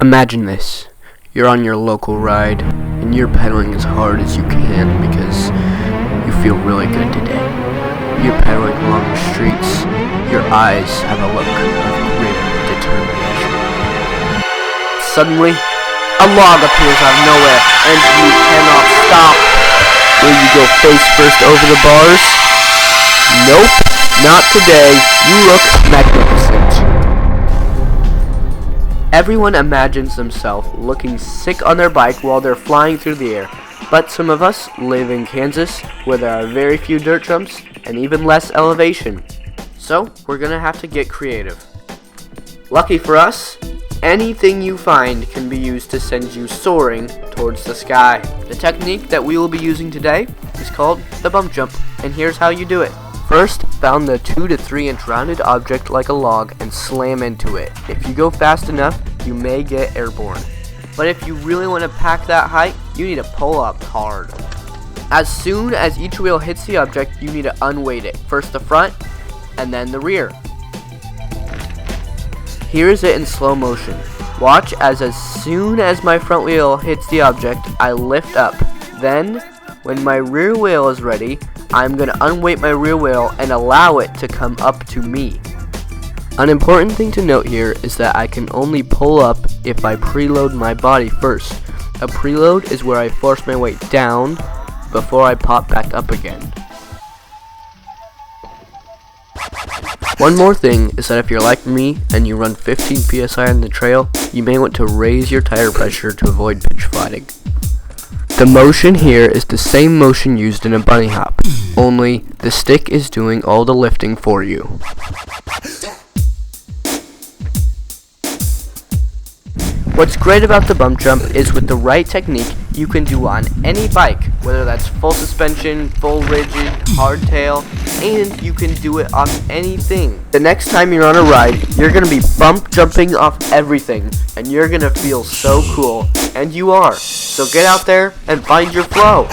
Imagine this. You're on your local ride, and you're pedaling as hard as you can because you feel really good today. You're pedaling along the streets. Your eyes have a look of grim determination. Suddenly, a log appears out of nowhere, and you cannot stop. Will you go face first over the bars? Nope, not today. You look magnificent. Everyone imagines themselves looking sick on their bike while they're flying through the air, but some of us live in Kansas where there are very few dirt jumps and even less elevation. So we're gonna have to get creative. Lucky for us, anything you find can be used to send you soaring towards the sky. The technique that we will be using today is called the bump jump, and here's how you do it. First, found the 2 to 3 inch rounded object like a log and slam into it. If you go fast enough, you may get airborne. But if you really want to pack that height, you need to pull up hard. As soon as each wheel hits the object, you need to unweight it. First the front, and then the rear. Here's it in slow motion. Watch as soon as my front wheel hits the object, I lift up. Then, when my rear wheel is ready, I'm going to unweight my rear wheel and allow it to come up to me. An important thing to note here is that I can only pull up if I preload my body first. A preload is where I force my weight down before I pop back up again. One more thing is that if you're like me and you run 15 psi on the trail, you may want to raise your tire pressure to avoid pitch flatting. The motion here is the same motion used in a bunny hop, only the stick is doing all the lifting for you. What's great about the bump jump is with the right technique, you can do on any bike, whether that's full suspension, full rigid, hardtail, and you can do it off anything. The next time you're on a ride, you're going to be bump jumping off everything, and you're going to feel so cool, and you are. So get out there and find your flow.